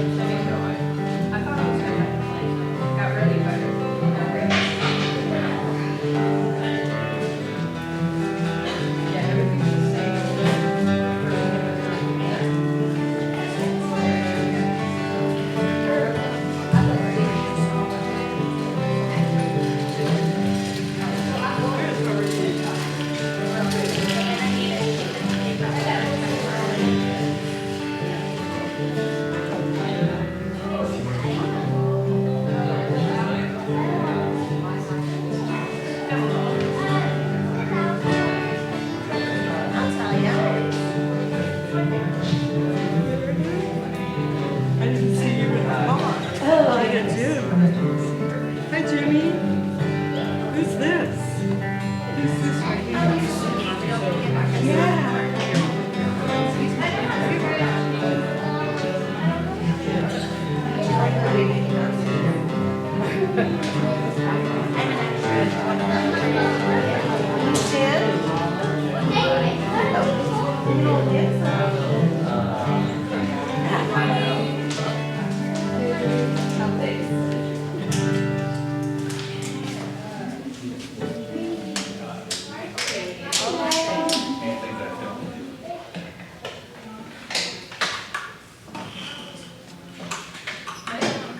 I thought I was going to got ready, but not ready. Yeah, everything's the same. I didn't see you in the car. Oh, I got Jim. Hi, Jimmy. Who's this? Who's this right here? Yeah.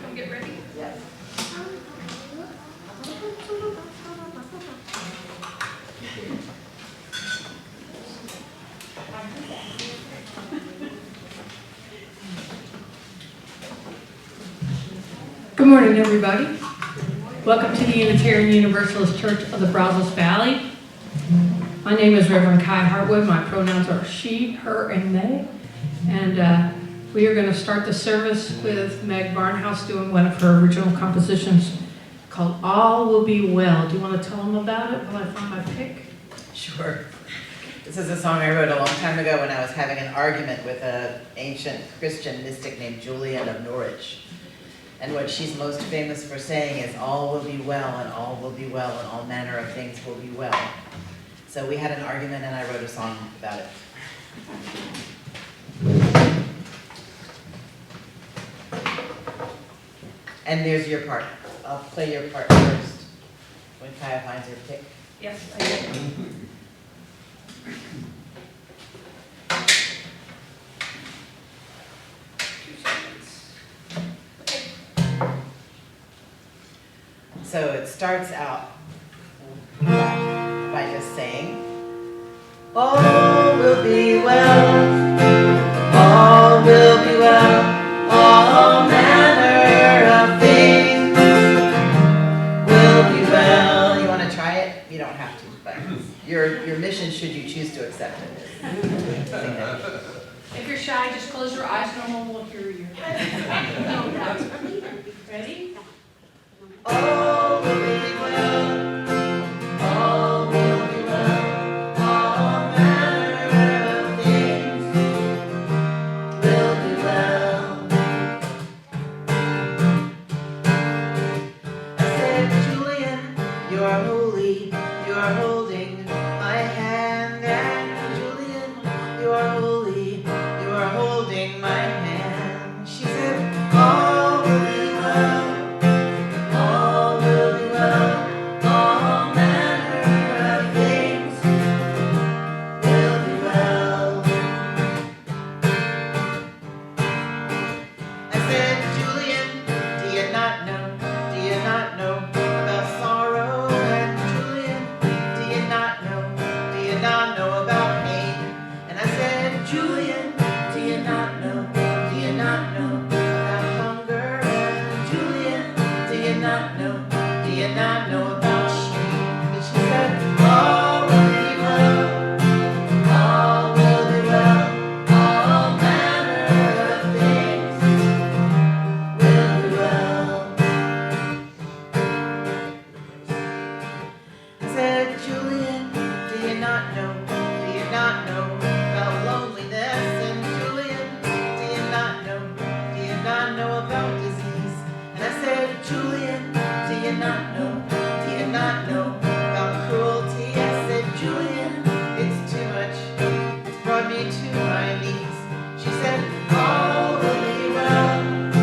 Come get ready. Good morning, everybody. Welcome to the Unitarian Universalist Church of the Brazos Valley. My name is Reverend Kiya Heartwood. My pronouns are she, her, and they. And we are going to start the service with Meg Barnhouse doing one of her original compositions called All Will Be Well. Do you want to tell them about it while I find my pick? Sure. This is a song I wrote a long time ago when I was having an argument with an ancient Christian mystic named Julian of Norwich. And what she's most famous for saying is, all will be well, and all will be well, and all manner of things will be well. So we had an argument, and I wrote a song about it. And there's your part. I'll play your part first, when Kiya finds her pick. Yes, I did. So it starts out by just saying, all will be well, all will be well, all manner of things will be well. You want to try it? You don't have to, but your mission, should you choose to accept it, is sing that. If you're shy, just close your eyes. No one will hear you. Ready? All will be well, all will be well, all manner of things will be well. I said, Julian, you are holy, you are holding my hand, and Julian, you are holy, you are holding my hand. She said, all will be well. To my knees, she said, all will be well.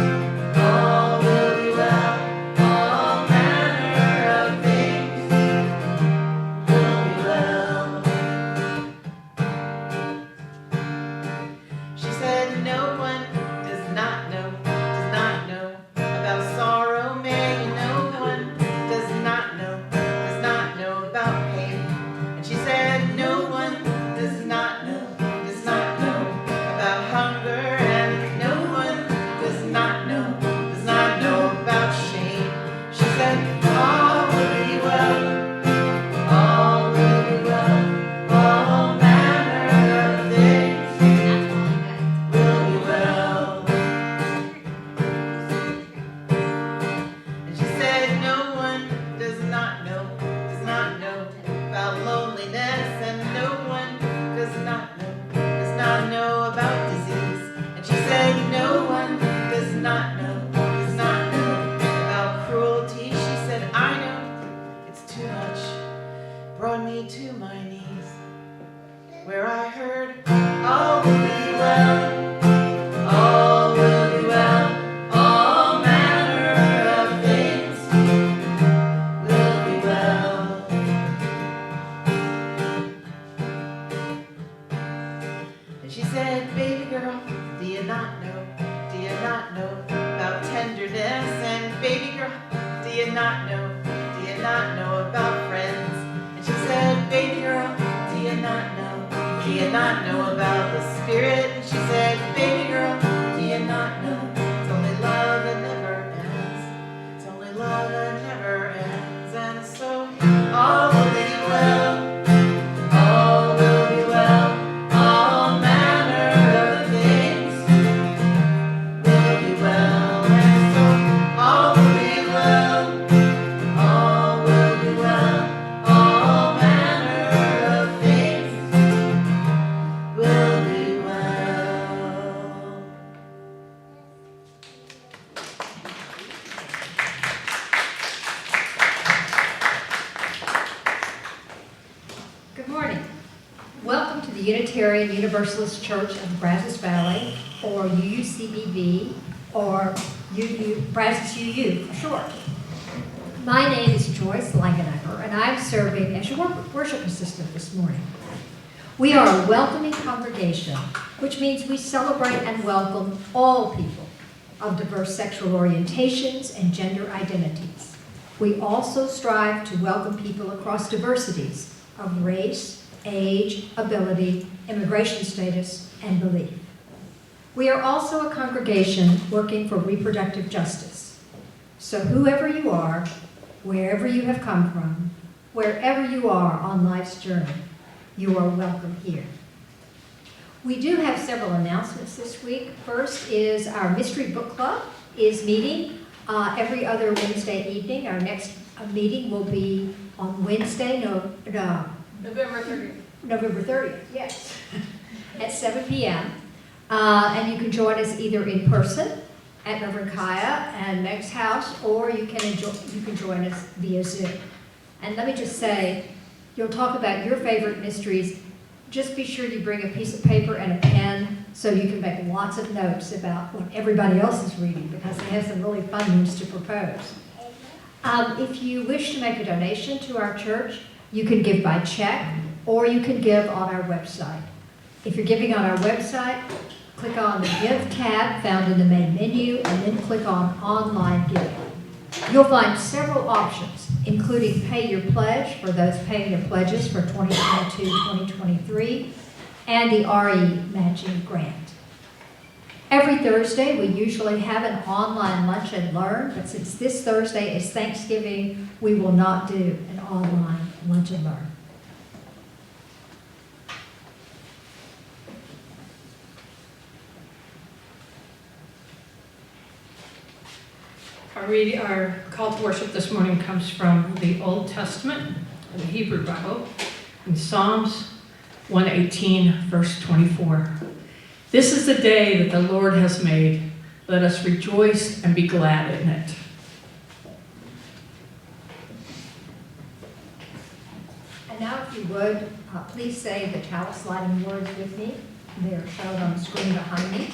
baby girl, do you not know about friends? And she said, baby girl, do you not know about the Spirit? And she said, baby girl, do you not know? It's only love that never ends. It's only love that never ends. And so all will be well. All will be well. All manner of things will be well. And so all will be well. All will be well. All manner of things will be well. Good morning. Welcome to the Unitarian Universalist Church of the Brazos Valley, or UUCBV, or Brazos UU for short. My name is Joyce Langenegger, and I'm serving as your worship assistant this morning. We are a welcoming congregation, which means we celebrate and welcome all people of diverse sexual orientations and gender identities. We also strive to welcome people across diversities of race, age, ability, immigration status, and belief. We are also a congregation working for reproductive justice. So whoever you are, wherever you have come from, wherever you are on life's journey, you are welcome here. We do have several announcements this week. First is our Mystery Book Club is meeting every other Wednesday evening. Our next meeting will be on Wednesday, November 30th. November 30th, yes, at 7 p.m. And you can join us either in person at Reverend Kiya and Meg's house, or you can join us via Zoom. And let me just say, you'll talk about your favorite mysteries. Just be sure you bring a piece of paper and a pen so you can make lots of notes about what everybody else is reading, because they have some really fun ones to propose. If you wish to make a donation to our church, you can give by check, or you can give on our website. If you're giving on our website, click on the Give tab found in the main menu, and then click on Online Giving. You'll find several options, including Pay Your Pledge for those paying their pledges for 2022-2023, and the RE Matching Grant. Every Thursday, we usually have an online lunch and learn, but since this Thursday is Thanksgiving, we will not do an online lunch and learn. Our call to worship this morning comes from the Old Testament, the Hebrew Bible, in Psalms 118, verse 24. This is the day that the Lord has made. Let us rejoice and be glad in it. And now, if you would, please say the chalice lighting words with me. They're shown on the screen behind me.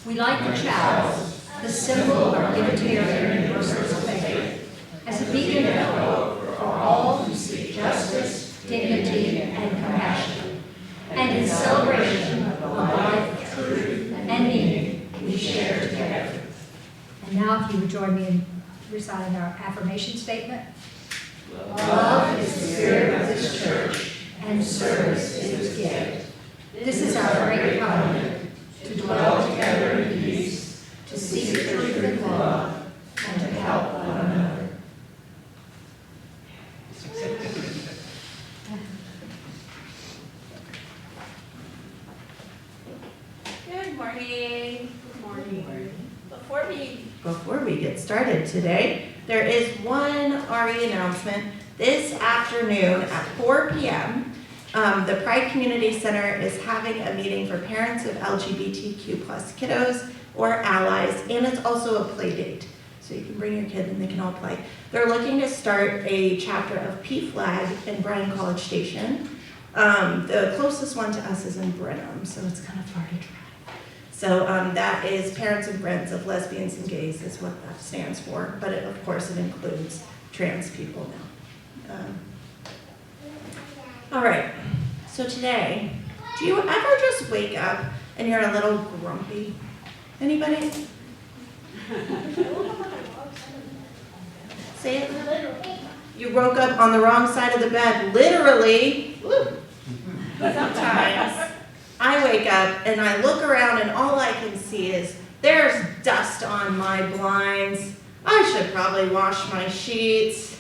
We light the chalice, the symbol of our Unitarian Universalist faith, as a beacon of hope for all who seek justice, dignity, and compassion. And in celebration of the life, truth, and meaning we share together. And now, if you would join me in reciting our affirmation statement. Love is the spirit of this church, and service is its gift. This is our great covenant, to dwell together in peace, to seek truth and love, and to help one another. Good morning. Good morning. Before we get started today, there is one RE announcement. This afternoon at 4 p.m., the Pride Community Center is having a meeting for parents of LGBTQ plus kiddos or allies, and it's also a play date. So you can bring your kid and they can all play. They're looking to start a chapter of PFLAG in Bryan College Station. The closest one to us is in Brenham, so it's kind of far to drive. So that is Parents and Friends of Lesbians and Gays is what that stands for, but of course it includes trans people now. All right, so today, do you ever just wake up and you're a little grumpy? Anybody? Say it literally. You woke up on the wrong side of the bed, literally. Woo. Sometimes I wake up and I look around and all I can see is there's dust on my blinds. I should probably wash my sheets.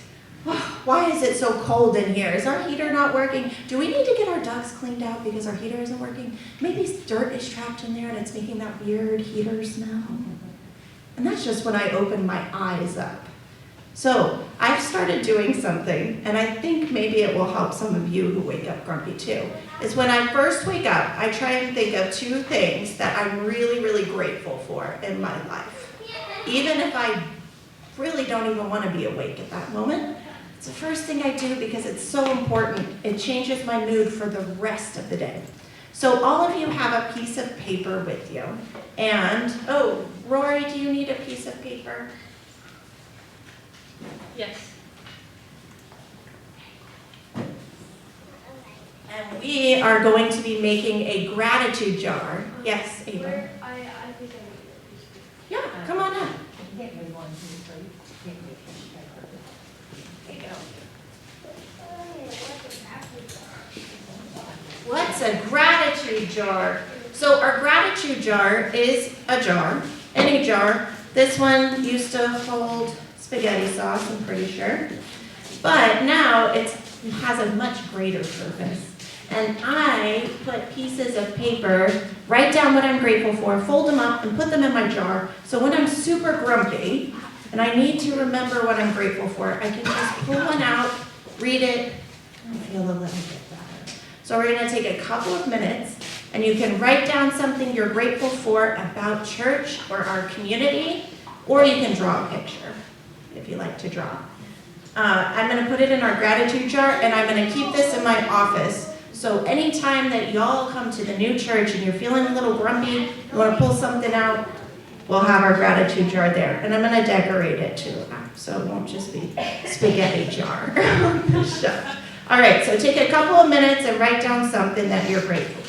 Why is it so cold in here? Is our heater not working? Do we need to get our ducts cleaned out because our heater isn't working? Maybe dirt is trapped in there and it's making that weird heater smell. And that's just when I open my eyes up. So I've started doing something, and I think maybe it will help some of you who wake up grumpy too, is when I first wake up, I try and think of 2 things that I'm really, really grateful for in my life. Even if I really don't even want to be awake at that moment. It's the first thing I do because it's so important. It changes my mood for the rest of the day. So all of you have a piece of paper with you. And, oh, Rory, do you need a piece of paper? Yes. And we are going to be making a gratitude jar. Yes, Ava? I think I need a piece of paper. Yeah, come on up. What's a gratitude jar? So our gratitude jar is a jar, any jar. This one used to hold spaghetti sauce, I'm pretty sure. But now it has a much greater purpose. And I put pieces of paper, write down what I'm grateful for, fold them up, and put them in my jar. So when I'm super grumpy, and I need to remember what I'm grateful for, I can just pull one out, read it, and feel a little bit better. So we're gonna take a couple of minutes, and you can write down something you're grateful for about church or our community, or you can draw a picture, if you like to draw. I'm gonna put it in our gratitude jar, and I'm gonna keep this in my office. So anytime that y'all come to the new church and you're feeling a little grumpy, you wanna pull something out, we'll have our gratitude jar there. And I'm gonna decorate it too, so it won't just be spaghetti jar on the shelf. All right, so take a couple of minutes and write down something that you're grateful for.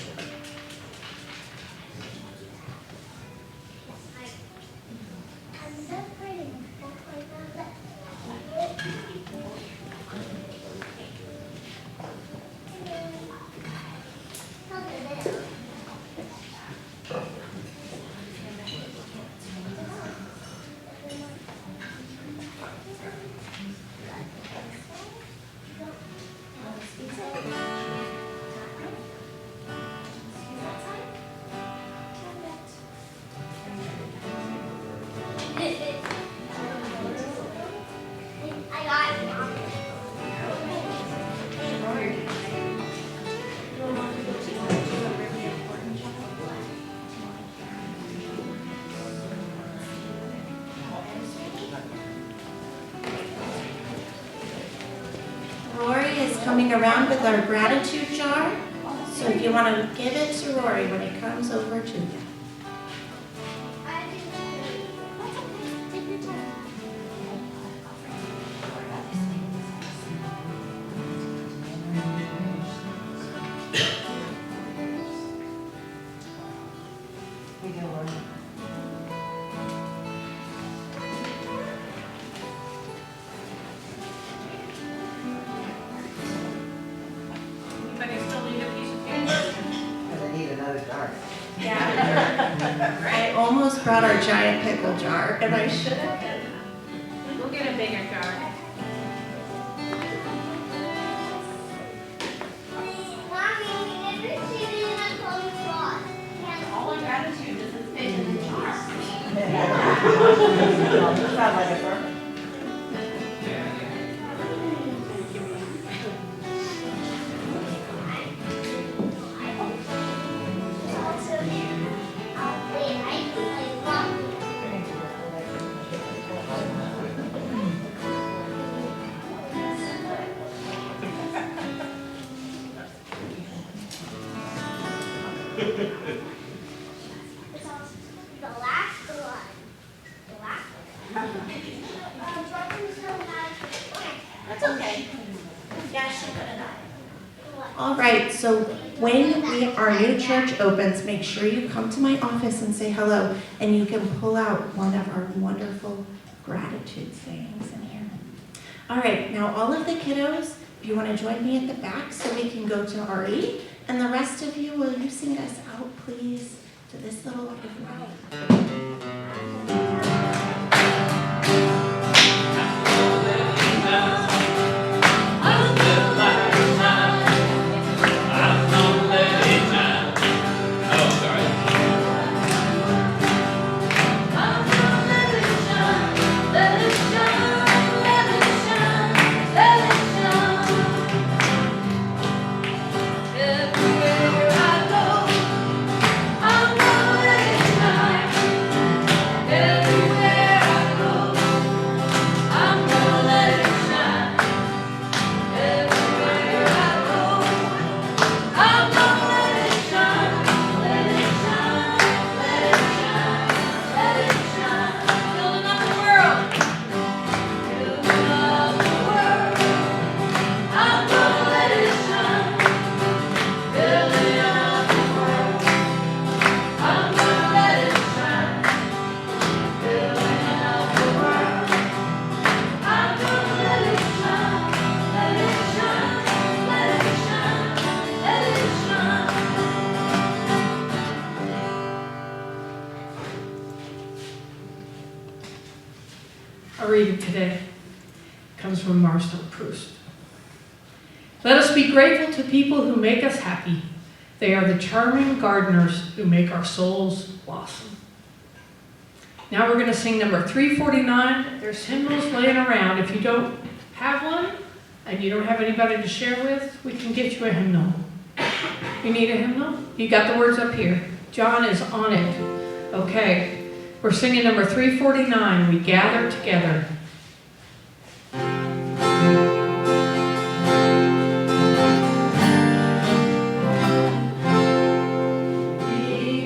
Coming around with our gratitude jar. So if you want to give it to Rory when he comes over to you. I almost brought our giant pickle jar, and I should have. We'll get a bigger jar. All our gratitude is in fish in the jar. Sounds like a perfect. That's okay. Yeah, she could have died. All right, so when our new church opens, make sure you come to my office and say hello, and you can pull out one of our wonderful gratitude sayings in here. All right, now all of the kiddos, if you want to join me at the back so we can go to RE, and the rest of you, will you sing us out, please, to this little everybody? Our reading today comes from Marcel Proust. Let us be grateful to people who make us happy. They are the charming gardeners who make our souls blossom. Now we're going to sing number 349. There's hymnals laying around. If you don't have one and you don't have anybody to share with, we can get you a hymnal. You need a hymnal? You got the words up here. John is on it. Okay. We're singing number 349, We Gather Together. We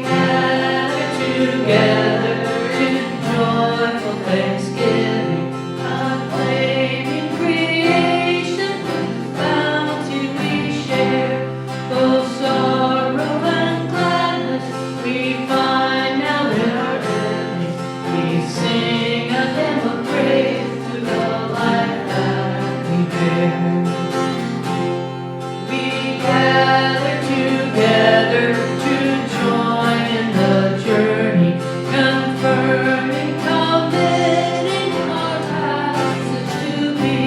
gather together in joyful thanksgiving, acclaiming creation whose bounty we share. Both sorrow and gladness we find now in our journey. We sing a hymn of praise to the life that we bear. We gather together to join in the journey, confirming, committing our passage to be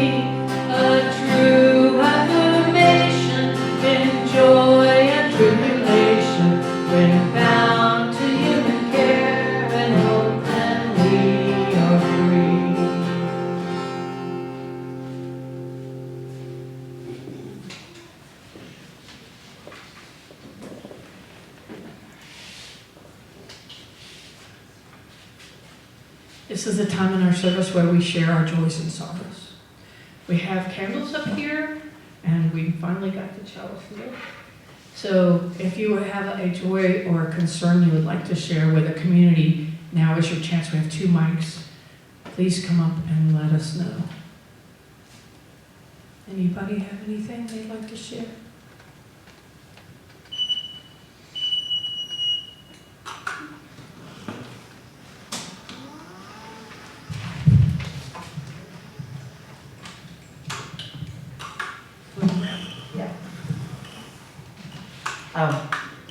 a true affirmation in joy and tribulation, when bound to human care and hope, then we are free. This is a time in our service where we share our joys and sorrows. We have candles up here, and we finally got the chalice lit. So if you have a joy or a concern you would like to share with the community, now is your chance. We have 2 mics. Please come up and let us know. Anybody have anything they'd like to share?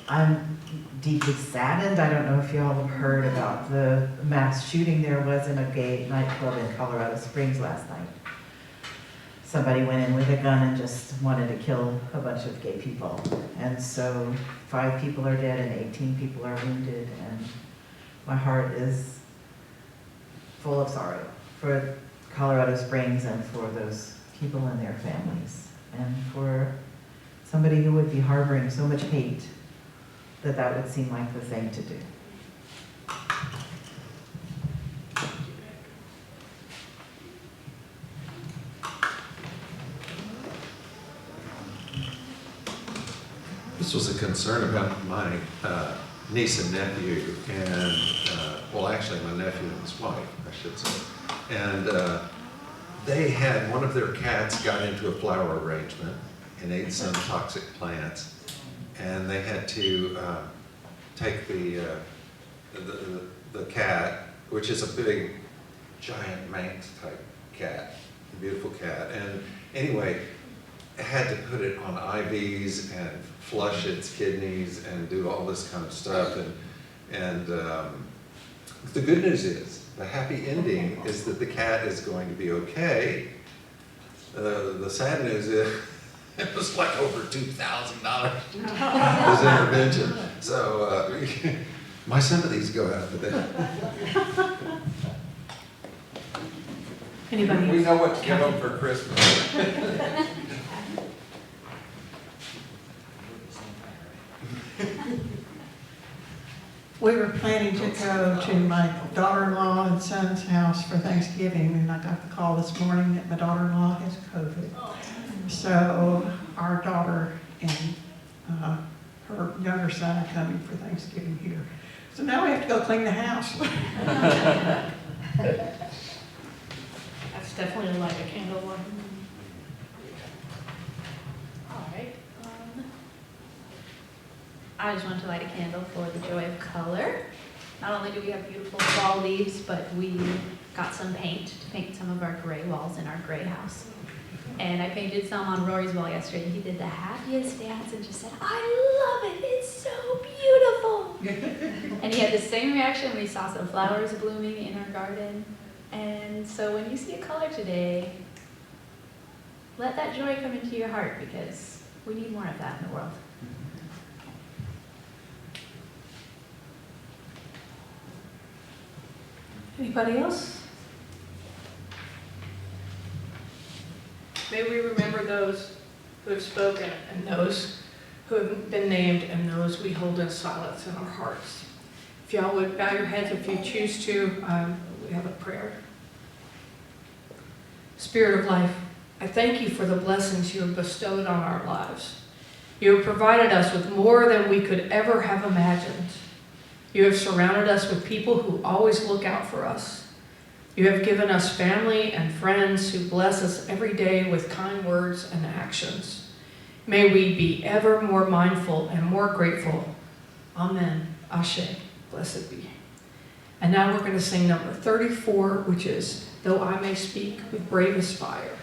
I'm deeply saddened. I don't know if y'all have heard about the mass shooting there was in a gay nightclub in Colorado Springs last night. Somebody went in with a gun and just wanted to kill a bunch of gay people. And so 5 people are dead and 18 people are wounded, and my heart is full of sorrow for Colorado Springs and for those people and their families, and for somebody who would be harboring so much hate that would seem like the thing to do. This was a concern about my niece and nephew, and well, actually my nephew and his wife, I should say. And they had, one of their cats got into a flower arrangement and ate some toxic plants, and they had to take the cat, which is a big, giant Manx type cat, a beautiful cat. And anyway, I had to put it on IVs and flush its kidneys and do all this kind of stuff. And the good news is, the happy ending is that the cat is going to be okay. The sad news is, it was like over $2,000 his intervention. So my sympathies go out to them. Anybody We else? know what to give them for Christmas. We were planning to go to my daughter-in-law and son's house for Thanksgiving, and I got the call this morning that my daughter-in-law has COVID. So our daughter and her younger son are coming for Thanksgiving here. So now we have to go clean the house. That's definitely a light a candle one. All right. I just want to light a candle for the joy of color. Not only do we have beautiful fall leaves, but we got some paint to paint some of our gray walls in our gray house. And I painted some on Rory's wall yesterday. He did the happiest dance and just said, "I love it, it's so beautiful." And he had the same reaction when he saw some flowers blooming in our garden. And so when you see a color today, let that joy come into your heart, because we need more of that in the world. Anybody else? May we remember those who have spoken and those who have been named and those we hold in silence in our hearts. If y'all would bow your heads if you choose to, we have a prayer. Spirit of life, I thank you for the blessings you have bestowed on our lives. You have provided us with more than we could ever have imagined. You have surrounded us with people who always look out for us. You have given us family and friends who bless us every day with kind words and actions. May we be ever more mindful and more grateful. Amen. Ashe. Blessed be. And now we're going to sing number 34, which is Though I May Speak with Bravest Fire.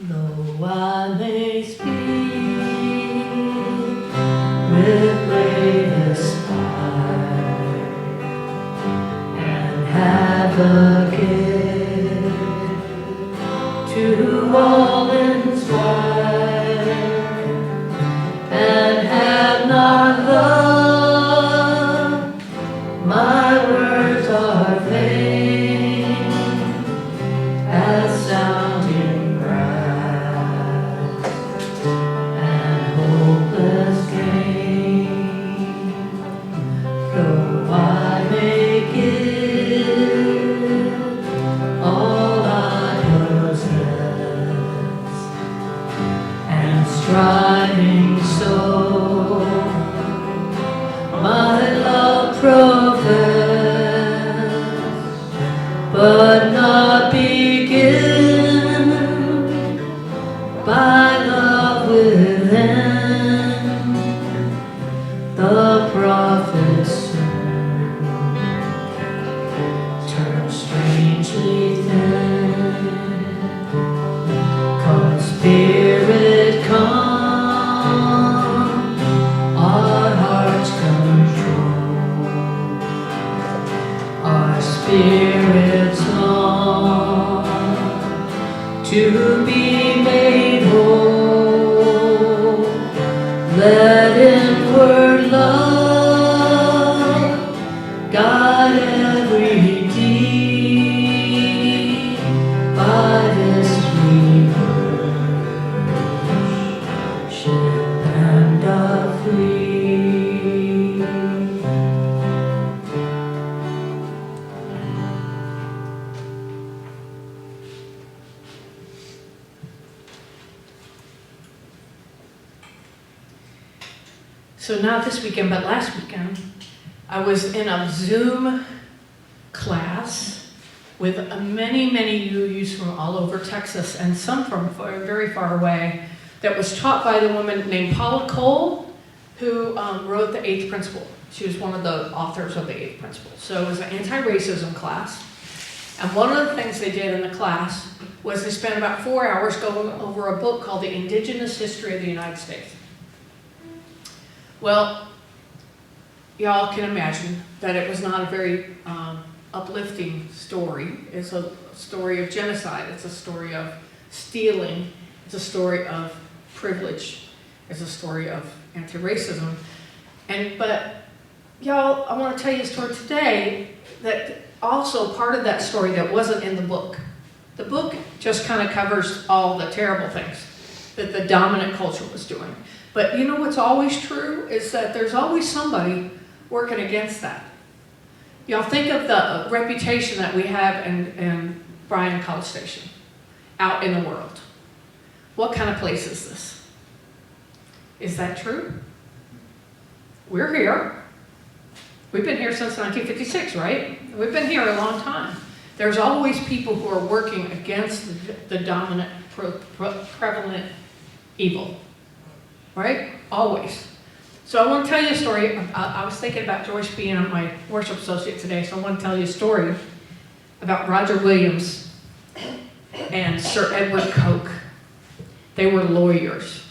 Though I may speak with bravest fire and have a gift to all inspire and have not love, my words are vain as sounding brass and hopeless gain. Though I may give all I possess and striving so my love profess, but not begin by love within, the prophet's soon turns strangely thin. Come, Spirit, come, our hearts control, our spirits long to be made whole. Let inward love guide every deed. By this we worship and are free. So not this weekend, but last weekend, I was in a Zoom class with many, many UUs from all over Texas and some from very far away, that was taught by the woman named Paula Cole, who wrote the 8th Principle. She was one of the authors of the 8th Principle. So it was an anti-racism class. And one of the things they did in the class was they spent about 4 hours going over a book called The Indigenous History of the United States. Well, y'all can imagine that it was not a very uplifting story. It's a story of genocide. It's a story of stealing. It's a story of privilege. It's a story of anti-racism. But y'all, I want to tell you a story today that also part of that story that wasn't in the book. The book just kind of covers all the terrible things that the dominant culture was doing. But you know what's always true is that there's always somebody working against that. Y'all think of the reputation that we have in Bryan College Station, out in the world. What kind of place is this? Is that true? We're here. We've been here since 1956, right? We've been here a long time. There's always people who are working against the dominant, prevalent evil, right? Always. So I want to tell you a story. I was thinking about Joyce being my worship associate today, so I want to tell you a story about Roger Williams and Sir Edward Coke. They were lawyers.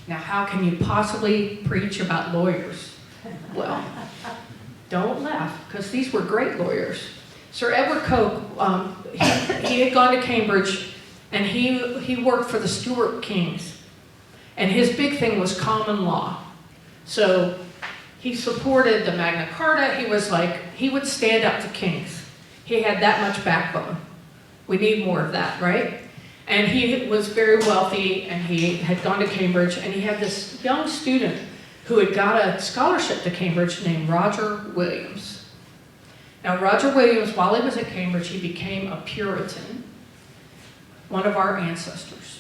Now, how can you possibly preach about lawyers? Well, don't laugh, because these were great lawyers. Sir Edward Coke, he had gone to Cambridge, and he worked for the Stuart Kings. And his big thing was common law. So he supported the Magna Carta. He would stand up to kings. He had that much backbone. We need more of that, right? And he was very wealthy, and he had gone to Cambridge, and he had this young student who had got a scholarship to Cambridge named Roger Williams. Now, Roger Williams, while he was at Cambridge, he became a Puritan, one of our ancestors.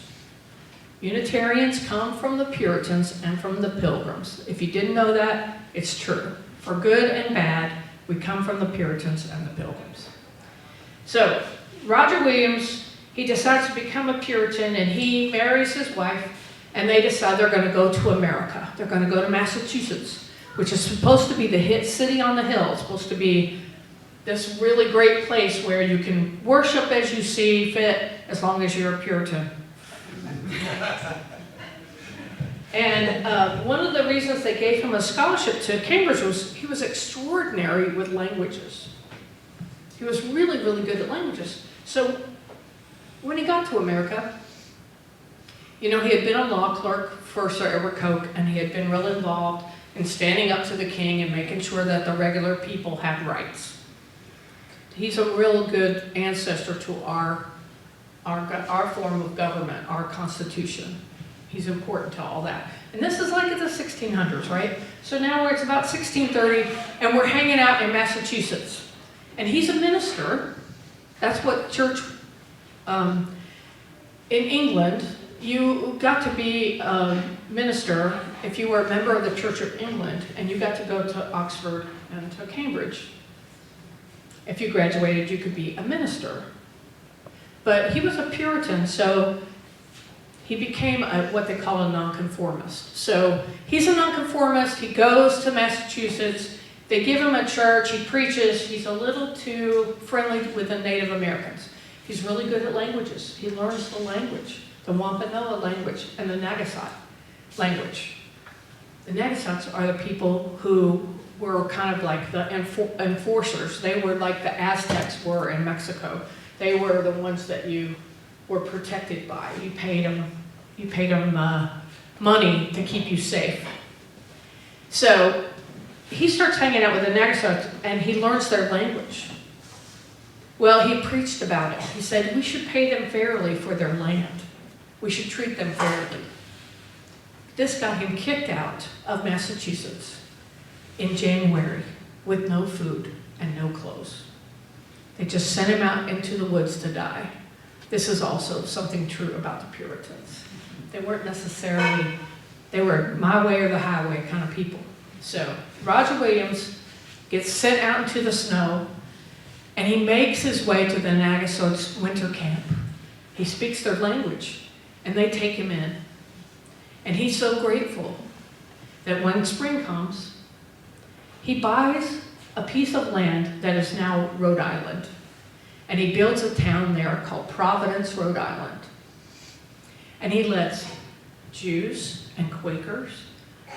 Unitarians come from the Puritans and from the Pilgrims. If you didn't know that, it's true. For good and bad, we come from the Puritans and the Pilgrims. So, Roger Williams, he decides to become a Puritan, and he marries his wife, and they decide they're going to go to America. They're going to go to Massachusetts, which is supposed to be the hit city on the hill. It's supposed to be this really great place where you can worship as you see fit, as long as you're a Puritan. And one of the reasons they gave him a scholarship to Cambridge was he was extraordinary with languages. He was really, really good at languages. So when he got to America, you know, he had been a law clerk for Sir Edward Coke, and he had been real involved in standing up to the king and making sure that the regular people had rights. He's a real good ancestor to our form of government, our Constitution. He's important to all that. And this is like in the 1600s, right? So now it's about 1630, and we're hanging out in Massachusetts. And he's a minister. That's what church, in England, you got to be a minister if you were a member of the Church of England, and you got to go to Oxford and to Cambridge. If you graduated, you could be a minister. But he was a Puritan, so he became what they call a nonconformist. So he's a nonconformist. He goes to Massachusetts. They give him a church. He preaches. He's a little too friendly with the Native Americans. He's really good at languages. He learns the language, the Wampanoag language and the Nagasat language. The Nagasats are the people who were kind of like the enforcers. They were like the Aztecs were in Mexico. They were the ones that you were protected by. You paid them money to keep you safe. So he starts hanging out with the Nagasats, and he learns their language. Well, he preached about it. He said, we should pay them fairly for their land. We should treat them fairly. This got him kicked out of Massachusetts in January with no food and no clothes. They just sent him out into the woods to die. This is also something true about the Puritans. They weren't necessarily, they were my way or the highway kind of people. So Roger Williams gets sent out into the snow, And he makes his way to the Nagasots winter camp. He speaks their language, and they take him in. And he's so grateful that when spring comes, he buys a piece of land that is now Rhode Island. And he builds a town there called Providence, Rhode Island. And he lets Jews and Quakers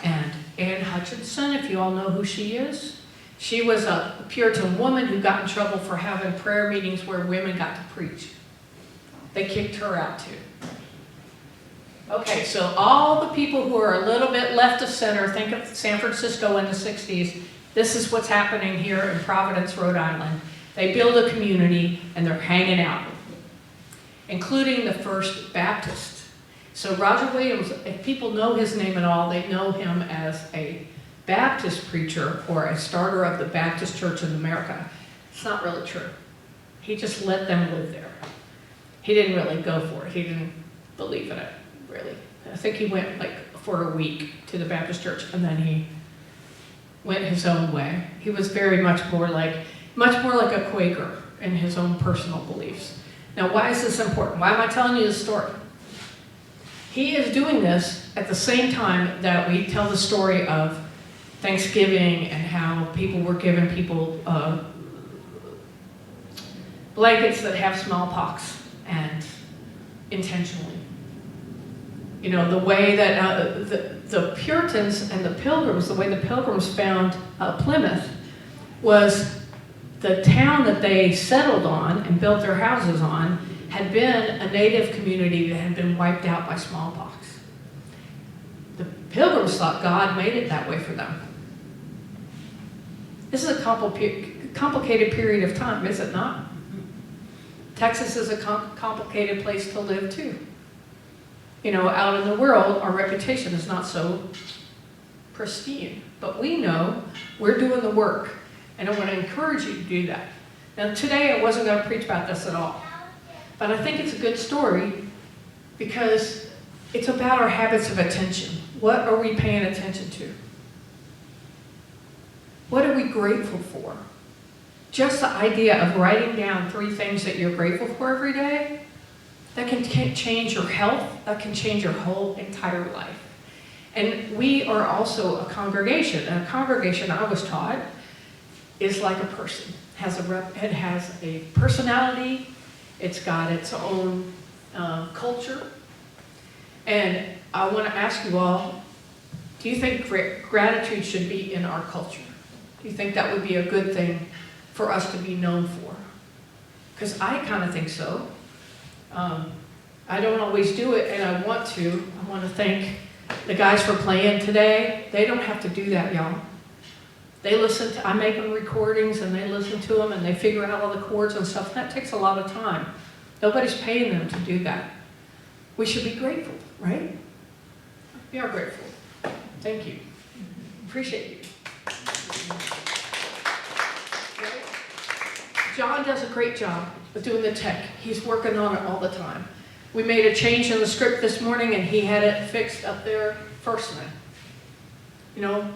and Anne Hutchinson, if you all know who she is. She was a Puritan woman who got in trouble for having prayer meetings where women got to preach. They kicked her out too. Okay, so all the people who are a little bit left of center, think of San Francisco in the 60s, this is what's happening here in Providence, Rhode Island. They build a community and they're hanging out, including the First Baptist. So Roger Williams, if people know his name at all, they know him as a Baptist preacher or a starter of the Baptist Church in America. It's not really true. He just let them live there. He didn't really go for it. He didn't believe in it, really. I think he went like for a week to the Baptist Church and then he went his own way. He was very much more like a Quaker in his own personal beliefs. Now, why is this important? Why am I telling you this story? He is doing this at the same time that we tell the story of Thanksgiving and how people were giving people blankets that have smallpox, and intentionally. You know, the way that the Puritans and the Pilgrims, the way the Pilgrims found Plymouth was the town that they settled on and built their houses on had been a native community that had been wiped out by smallpox. The Pilgrims thought God made it that way for them. This is a complicated period of time, is it not? Texas is a complicated place to live too. You know, out in the world, our reputation is not so pristine. But we know we're doing the work, and I want to encourage you to do that. Now today I wasn't going to preach about this at all, but I think it's a good story because it's about our habits of attention. What are we paying attention to? What are we grateful for? Just the idea of writing down 3 things that you're grateful for every day, that can change your health, that can change your whole entire life. And we are also a congregation, and a congregation, I was taught, is like a person. It has a personality, it's got its own culture. And I want to ask you all, do you think gratitude should be in our culture? Do you think that would be a good thing for us to be known for? Because I kind of think so. I don't always do it, and I want to. I want to thank the guys for playing today. They don't have to do that, y'all. They listen to, I make them recordings, and they listen to them, and they figure out all the chords and stuff. That takes a lot of time. Nobody's paying them to do that. We should be grateful, right? We are grateful. Thank you. Appreciate you. John does a great job of doing the tech. He's working on it all the time. We made a change in the script this morning and he had it fixed up there first thing. You know,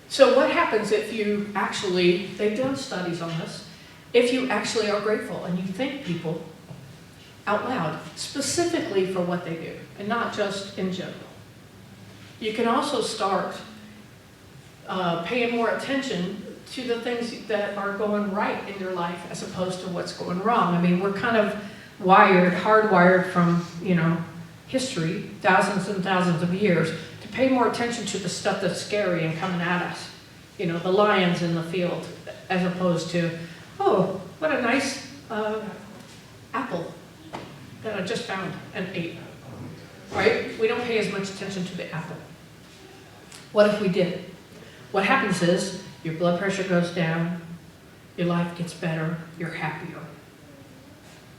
so what happens if you actually, they've done studies on this, if you actually are grateful and you thank people out loud, specifically for what they do and not just in general. You can also start paying more attention to the things that are going right in your life as opposed to what's going wrong. I mean, we're kind of hardwired from, you know, history, thousands and thousands of years, to pay more attention to the stuff that's scary and coming at us. You know, the lions in the field, as opposed to, oh, what a nice apple that I just found and ate. Right? We don't pay as much attention to the apple. What if we did? What happens is, your blood pressure goes down, your life gets better, you're happier.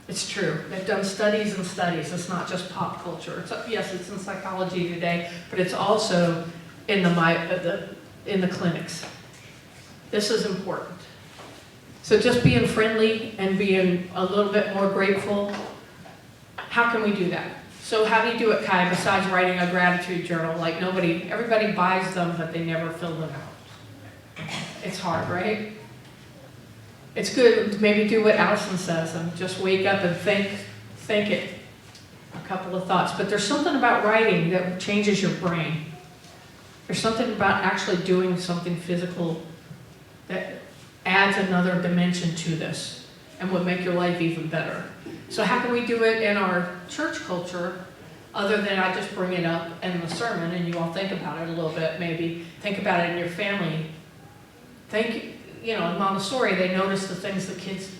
It's true. They've done studies and studies. It's not just pop culture. Yes, it's in psychology today, but it's also in the clinics. This is important. So just being friendly and being a little bit more grateful, how can we do that? So how do you do it, Kai, besides writing a gratitude journal? Like everybody buys them, but they never fill them out. It's hard, right? It's good to maybe do what Allison says and just wake up and think it, a couple of thoughts. But there's something about writing that changes your brain. There's something about actually doing something physical that adds another dimension to this and would make your life even better. So how can we do it in our church culture other than I just bring it up in the sermon and you all think about it a little bit, maybe think about it in your family. In Montessori, they notice the things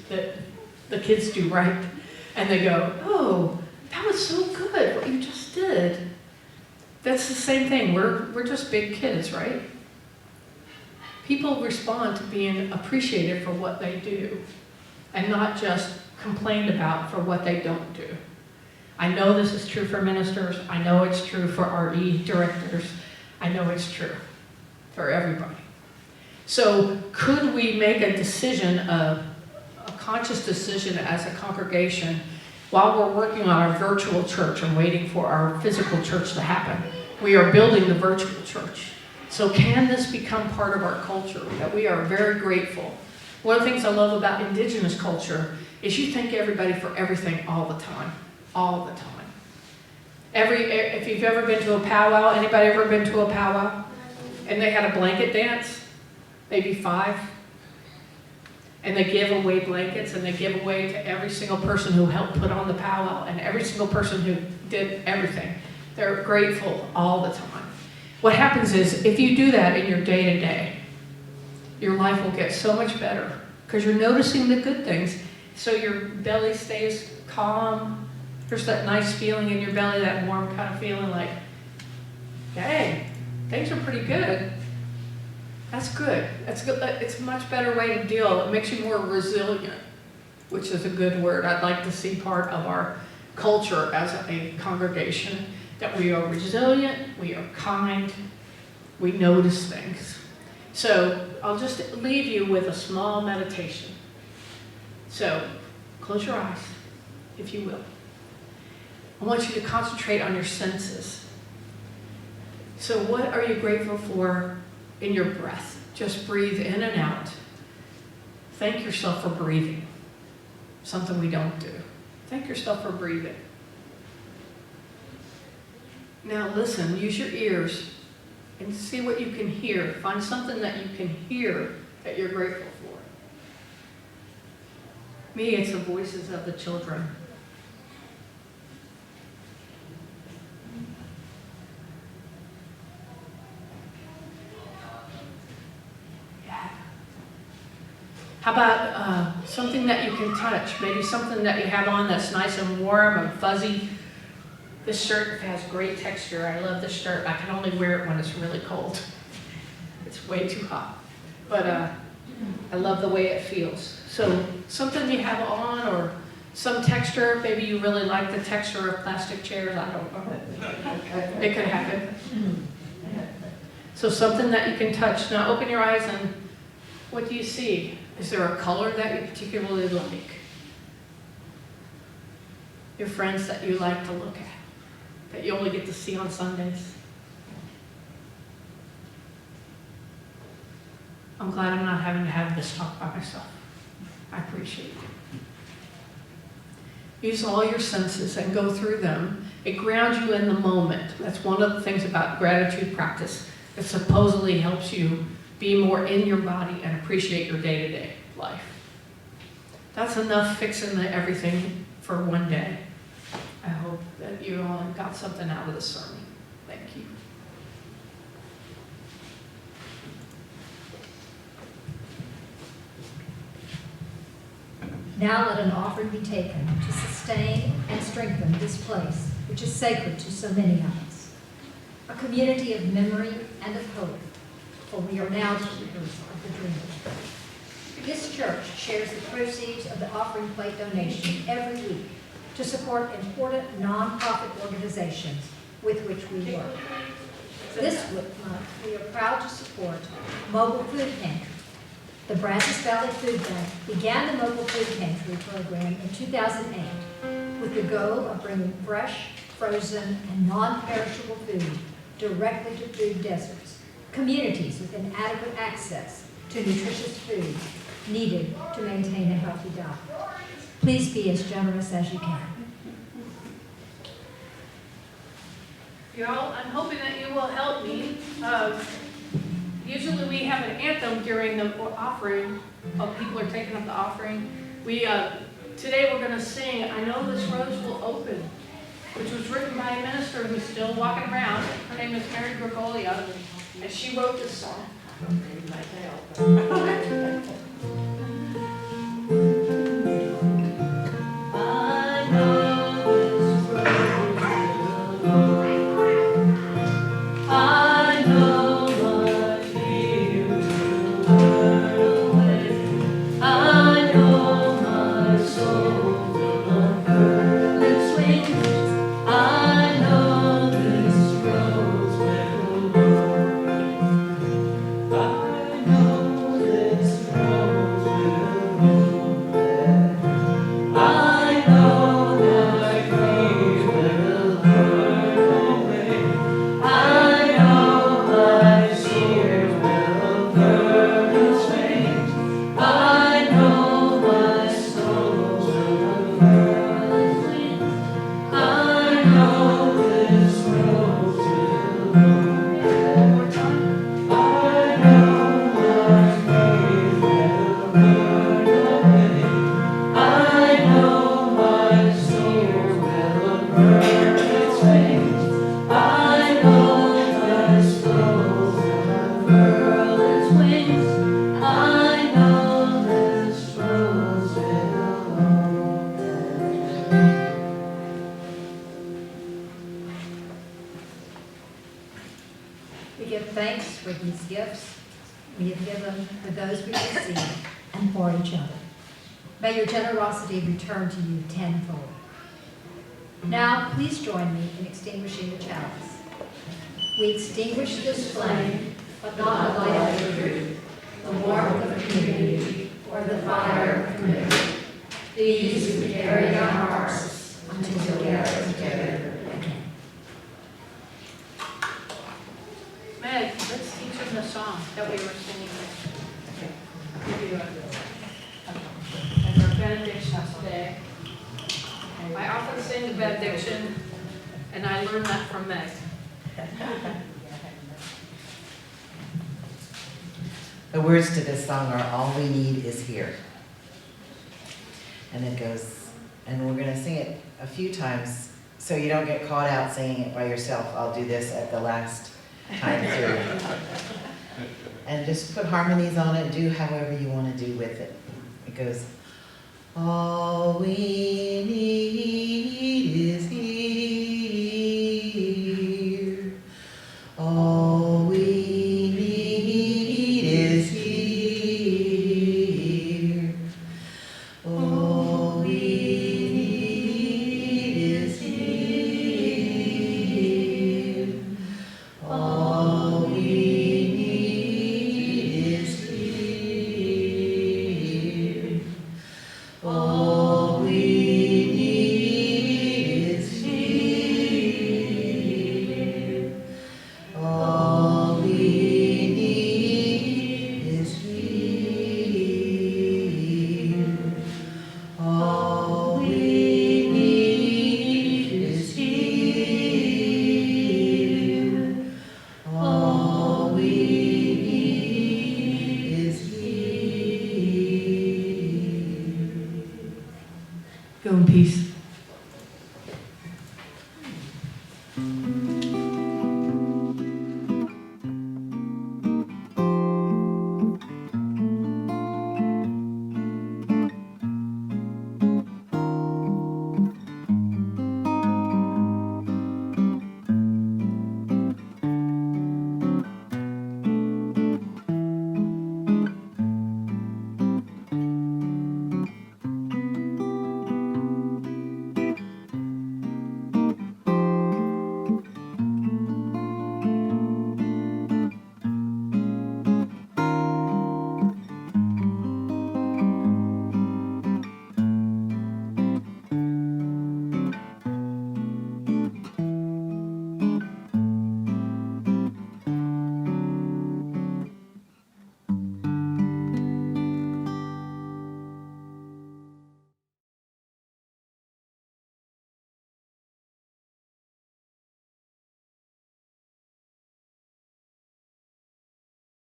that the kids do right, and they go, "Oh, that was so good what you just did." That's the same thing. We're just big kids, right? People respond to being appreciated for what they do, and not just complained about for what they don't do. I know this is true for ministers. I know it's true for RE directors. I know it's true for everybody. So could we make a decision, a conscious decision as a congregation while we're working on our virtual church and waiting for our physical church to happen? We are building the virtual church. So can this become part of our culture, that we are very grateful? One of the things I love about indigenous culture is you thank everybody for everything all the time. All the time. If you've ever been to a powwow, anybody ever been to a powwow? And they had a blanket dance? Maybe 5, and they give away blankets, and they give away to every single person who helped put on the powwow, and every single person who did everything. They're grateful all the time. What happens is, if you do that in your day-to-day, your life will get so much better, because you're noticing the good things, so your belly stays calm. There's that nice feeling in your belly, that warm kind of feeling like, hey, things are pretty good. That's good. That's good. It's a much better way to deal. It makes you more resilient, which is a good word. I'd like to see part of our culture as a congregation, that we are resilient, we are kind, we notice things. So I'll just leave you with a small meditation. So close your eyes, if you will. I want you to concentrate on your senses. So what are you grateful for in your breath? Just breathe in and out. Thank yourself for breathing. Something we don't do. Thank yourself for breathing. Now listen, use your ears and see what you can hear. Find something that you can hear that you're grateful for. Me, it's the voices of the children. How about something that you can touch? Maybe something that you have on that's nice and warm and fuzzy. This shirt has great texture. I love this shirt. I can only wear it when it's really cold. It's way too hot. But I love the way it feels. So something you have on, or some texture. Maybe you really like the texture of plastic chairs. I don't know. It could happen. So something that you can touch. Now open your eyes and what do you see? Is there a color that you particularly like? Your friends that you like to look at, that you only get to see on Sundays? I'm glad I'm not having to have this talk by myself. I appreciate it. Use all your senses and go through them. It grounds you in the moment. That's one of the things about gratitude practice. It supposedly helps you be more in your body and appreciate your day-to-day life. That's enough fixing everything for one day. I hope that you all got something out of the sermon. Thank you. Now let an offering be taken to sustain and strengthen this place, which is sacred to so many of us. A community of memory and of hope, for we are now keepers of the dream. This church shares the proceeds of the offering plate donation every week to support important nonprofit organizations with which we work. This month, we are proud to support Mobile Food Pantry. The Brazos Valley Food Bank began the Mobile Food Pantry program in 2008 with the goal of bringing fresh, frozen, and non-perishable food directly to food deserts, communities with inadequate access to nutritious food, needed to maintain a healthy diet. Please be as generous as you can. Y'all, I'm hoping that you will help me. Usually we have an anthem during the offering. People are taking up the offering. Today we're going to sing "I Know This Rose Will Open," which was written by a minister who's still walking around. Her name is Mary Gregolia, and she wrote this song. We give thanks for these gifts we have given for those we receive and for each other. May your generosity return to you tenfold. Now, please join me in extinguishing the chalice. We extinguish this flame, but not the light of the truth, the warmth of community, or the fire of commitment. These we carry in our hearts until we are together again. Meg, let's teach them the song that we were singing. And our benediction today. I often sing the benediction, and I learned that from Meg. The words to this song are "All we need is here." And it goes, and we're going to sing it a few times so you don't get caught out singing it by yourself. I'll do this at the last time through. And just put harmonies on it, do however you want to do with it. It goes, all we need